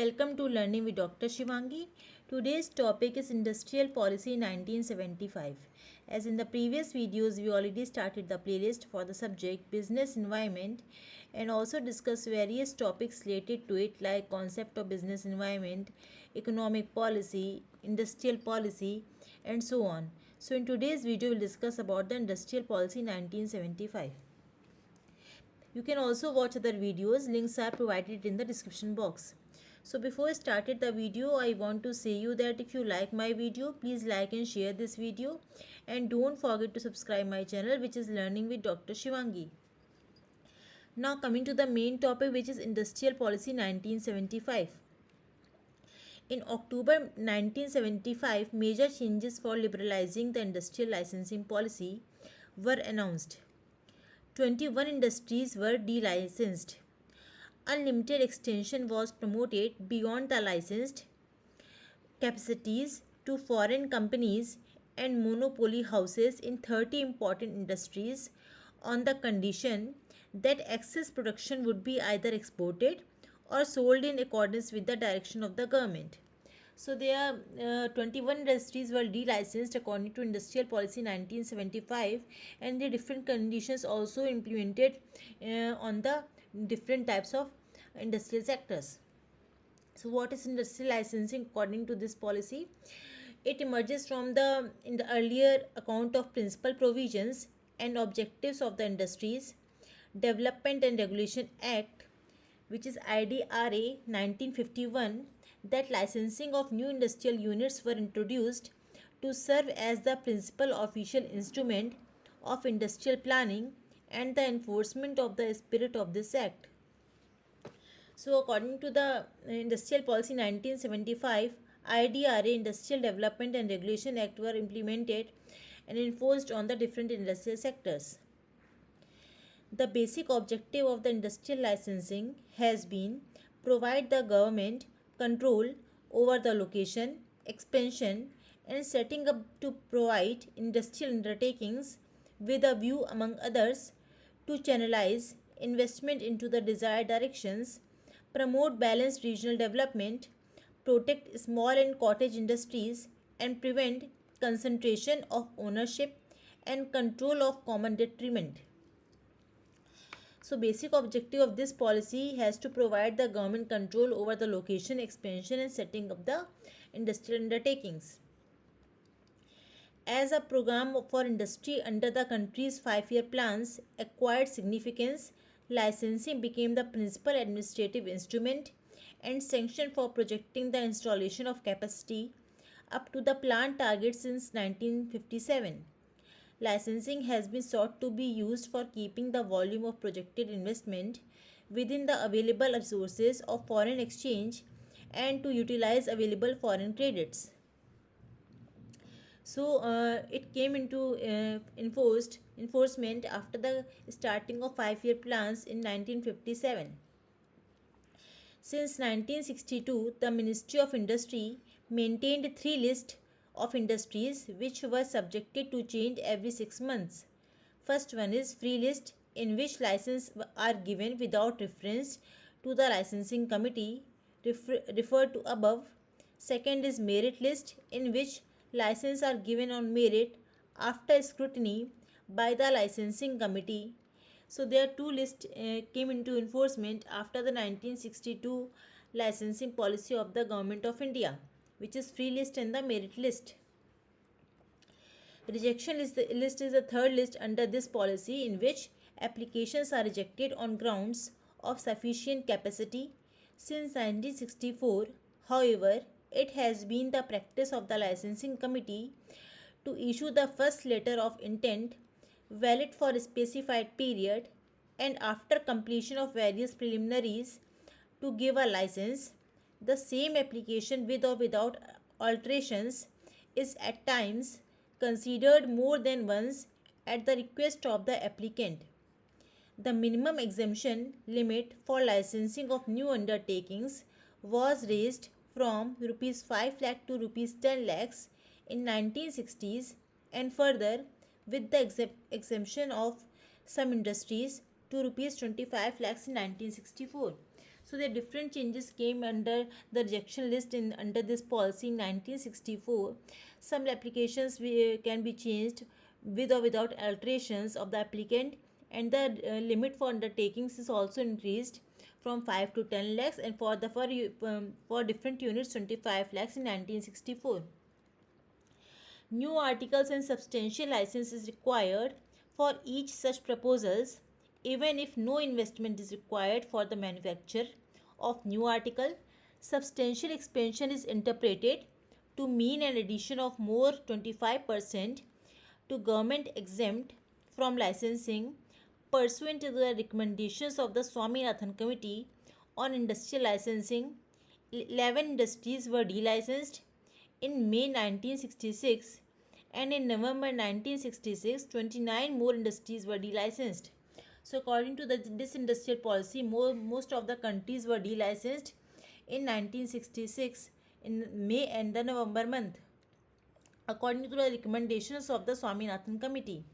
Welcome to Learning with Dr. Shivangi. Today's topic is Industrial Policy 1975. As in the previous videos, we already started the playlist for the subject Business Environment and also discussed various topics related to it like concept of business environment, economic policy, industrial policy and so on. So in today's video, we'll discuss about the Industrial Policy 1975. You can also watch other videos. Links are provided in the description box. So before I started the video, I want to say you that if you like my video, please like and share this video. And don't forget to subscribe my channel, which is Learning with Dr. Shivangi. Now coming to the main topic, which is Industrial Policy 1975. In October 1975, major changes for liberalizing the industrial licensing policy were announced. 21 industries were delicensed. Unlimited extension was promoted beyond the licensed capacities to foreign companies and monopoly houses in 30 important industries on the condition that excess production would be either exported or sold in accordance with the direction of the government. So there are 21 industries were delicensed according to Industrial Policy 1975, and the different conditions also implemented on the different types of industrial sectors. So what is industrial licensing according to this policy? It emerges from the in the earlier account of principal provisions and objectives of the Industries Development and Regulation Act, which is IDRA 1951, that licensing of new industrial units were introduced to serve as the principal official instrument of industrial planning and the enforcement of the spirit of this act. So according to the Industrial Policy 1975, IDRA Industrial Development and Regulation Act were implemented and enforced on the different industrial sectors. The basic objective of the industrial licensing has been provide the government control over the location, expansion and setting up to provide industrial undertakings with a view among others to channelize investment into the desired directions, promote balanced regional development, protect small and cottage industries and prevent concentration of ownership and control of common detriment. So basic objective of this policy has to provide the government control over the location, expansion and setting up the industrial undertakings. As a program for industry under the country's 5-year plans acquired significance, licensing became the principal administrative instrument and sanction for projecting the installation of capacity up to the planned target since 1957. Licensing has been sought to be used for keeping the volume of projected investment within the available resources of foreign exchange and to utilize available foreign credits. So it came into enforcement after the starting of 5-year plans in 1957. Since 1962, the Ministry of Industry maintained 3 lists of industries which were subjected to change every 6 months. First one is free list, in which licenses are given without reference to the licensing committee referred to above. Second is merit list, in which licenses are given on merit after scrutiny by the licensing committee. So there are two lists came into enforcement after the 1962 licensing policy of the Government of India, which is free list and the merit list. Rejection list is the third list under this policy, in which applications are rejected on grounds of sufficient capacity. Since 1964, however, it has been the practice of the licensing committee to issue the first letter of intent valid for a specified period and after completion of various preliminaries to give a license. The same application with or without alterations is at times considered more than once at the request of the applicant. The minimum exemption limit for licensing of new undertakings was raised from rupees 5 lakh to rupees 10 lakhs in 1960s and further with the exemption of some industries to rupees 25 lakhs in 1964. So the different changes came under the rejection list in under this policy in 1964. Some applications can be changed with or without alterations of the applicant, and the limit for undertakings is also increased from 5 to 10 lakhs, and for different units 25 lakhs in 1964. New articles and substantial license is required for each such proposals, even if no investment is required for the manufacture of new article. Substantial expansion is interpreted to mean an addition of more 25% to government exempt from licensing pursuant to the recommendations of the Swaminathan Committee on Industrial Licensing. 11 industries were delicensed in May 1966, and in November 1966, 29 more industries were delicensed. So, according to this industrial policy, most of the countries were delicensed in 1966 in May and the November month, according to the recommendations of the Swaminathan Committee.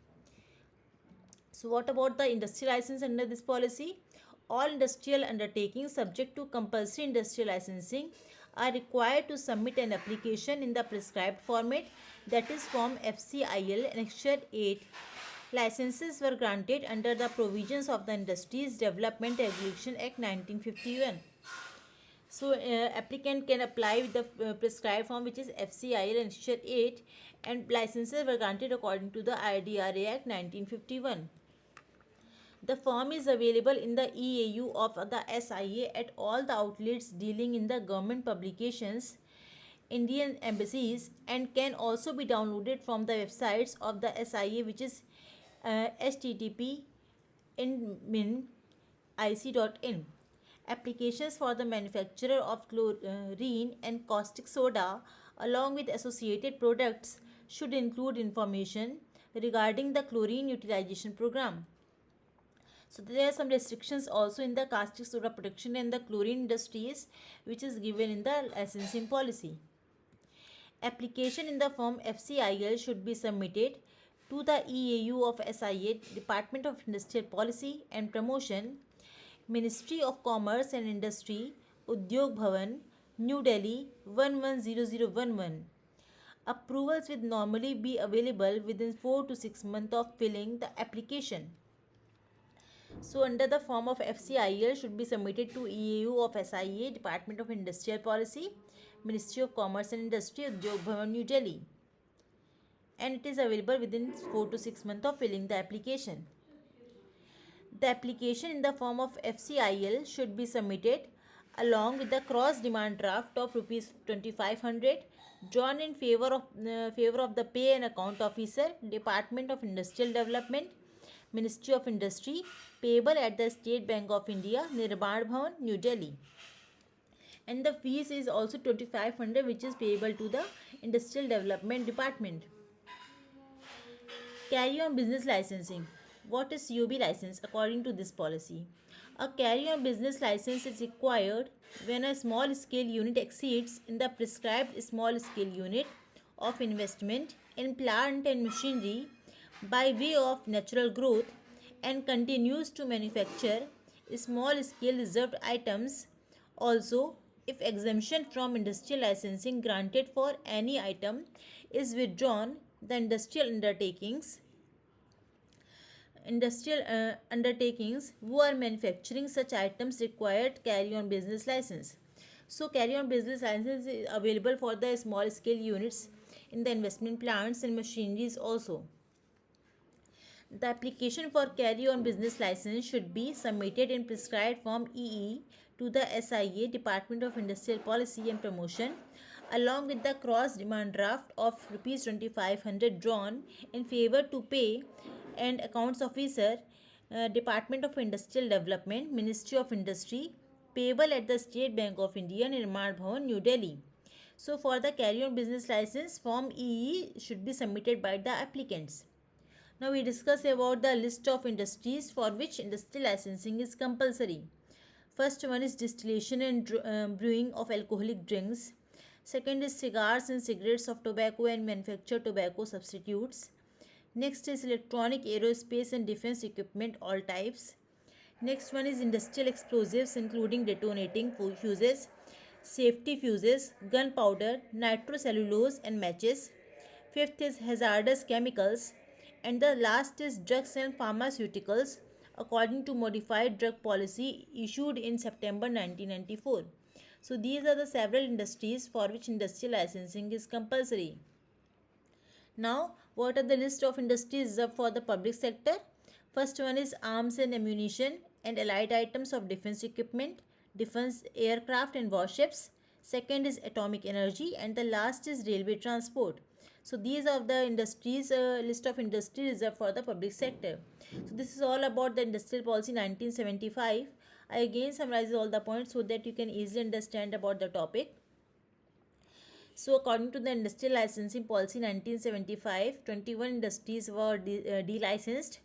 So, what about the industrial license under this policy? All industrial undertakings subject to compulsory industrial licensing are required to submit an application in the prescribed format, that is Form FCIL Annexure 8. Licenses were granted under the provisions of the Industries Development Regulation Act 1951. So, applicant can apply with the prescribed form, which is FCIL Annexure 8, and licenses were granted according to the IDRA Act 1951. The form is available in the EAU of the SIA at all the outlets dealing in the government publications, Indian embassies, and can also be downloaded from the websites of the SIA, which is http://inmin.ic.in. Applications for the manufacture of chlorine and caustic soda along with associated products should include information regarding the chlorine utilization program. So there are some restrictions also in the caustic soda production and the chlorine industries, which is given in the licensing policy. Application in the form FCIL should be submitted to the EAU of SIA, Department of Industrial Policy and Promotion, Ministry of Commerce and Industry, Udyog Bhavan, New Delhi 110011. Approvals will normally be available within 4 to 6 months of filling the application. So, under the form of FCIL should be submitted to EAU of SIA, Department of Industrial Policy, Ministry of Commerce and Industry, Udyog Bhavan, New Delhi, and it is available within 4 to 6 months of filling the application. The application in the form of FCIL should be submitted along with the cross demand draft of rupees 2500 drawn in favor of the pay and account officer, Department of Industrial Development, Ministry of Industry, payable at the State Bank of India, Nirman Bhavan, New Delhi. And the fees is also 2500, which is payable to the Industrial Development Department. Carry on business licensing. What is COB license according to this policy? A carry on business license is required when a small scale unit exceeds in the prescribed small scale unit of investment in plant and machinery by way of natural growth and continues to manufacture small scale reserved items. Also, if exemption from industrial licensing granted for any item is withdrawn, the industrial undertakings who are manufacturing such items required carry on business license. So, carry on business license is available for the small scale units in the investment plants and machineries also. The application for carry on business license should be submitted in prescribed form EE to the SIA, Department of Industrial Policy and Promotion, along with the cross demand draft of rupees 2500 drawn in favor to pay and accounts officer, Department of Industrial Development, Ministry of Industry, payable at the State Bank of India, Nirman Bhavan, New Delhi. So, for the carry on business license, form EE should be submitted by the applicants. Now, we discuss about the list of industries for which industrial licensing is compulsory. First one is distillation and brewing of alcoholic drinks. Second is cigars and cigarettes of tobacco and manufactured tobacco substitutes. Next is electronic, aerospace and defense equipment, all types. Next one is industrial explosives, including detonating fuses, safety fuses, gunpowder, nitrocellulose, and matches. Fifth is hazardous chemicals. And the last is drugs and pharmaceuticals, according to modified drug policy issued in September 1994. So, these are the several industries for which industrial licensing is compulsory. Now, what are the list of industries reserved for the public sector? First one is arms and ammunition and allied items of defense equipment, defense aircraft and warships. Second is atomic energy, and the last is railway transport. So these are the industries, list of industries reserved for the public sector. So this is all about the industrial policy 1975. I again summarize all the points so that you can easily understand about the topic. So, according to the Industrial Licensing Policy 1975, 21 industries were delicensed.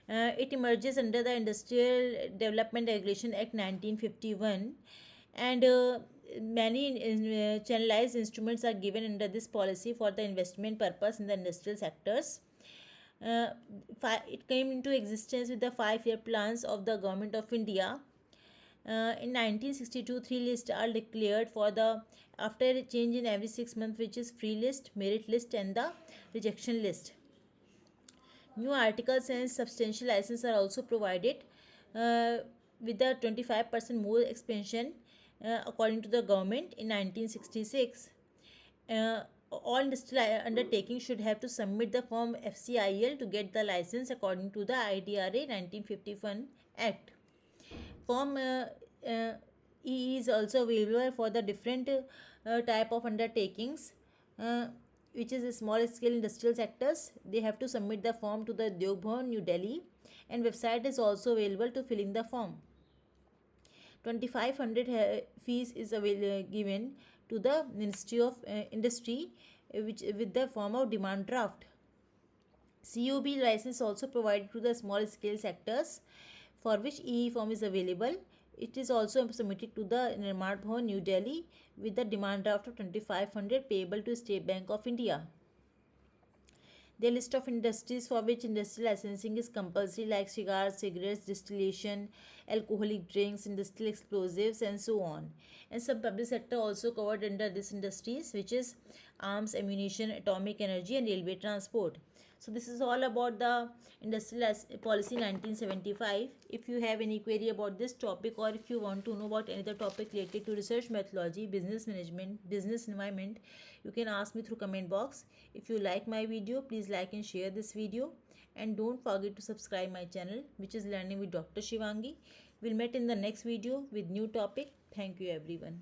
It emerges under the Industrial Development Regulation Act 1951, and many channelized instruments are given under this policy for the investment purpose in the industrial sectors. It came into existence with the 5-year plans of the Government of India. In 1962, 3 lists are declared for the after a change in every 6 months, which is free list, merit list, and the rejection list. New articles and substantial license are also provided with the 25% more expansion according to the government in 1966. All industrial undertakings should have to submit the form FCIL to get the license according to the IDRA 1951 Act. Form E is also available for the different type of undertakings, which is a small scale industrial sectors. They have to submit the form to the Udyog Bhavan, New Delhi, and website is also available to fill in the form. 2500 fees is given to the Ministry of Industry, which with the form of demand draft. COB license also provided to the small scale sectors, for which EE form is available. It is also submitted to the Nirman Bhavan, New Delhi, with the demand draft of 2500 payable to State Bank of India. The list of industries for which industrial licensing is compulsory, like cigars, cigarettes, distillation, alcoholic drinks, industrial explosives, and so on. And some public sector also covered under these industries, which is arms, ammunition, atomic energy, and railway transport. So this is all about the Industrial Policy 1975. If you have any query about this topic, or if you want to know about any other topic related to research methodology, business management, business environment, you can ask me through comment box. If you like my video, please like and share this video, and don't forget to subscribe my channel, which is Learning with Dr. Shivangi. We'll meet in the next video with new topic. Thank you everyone.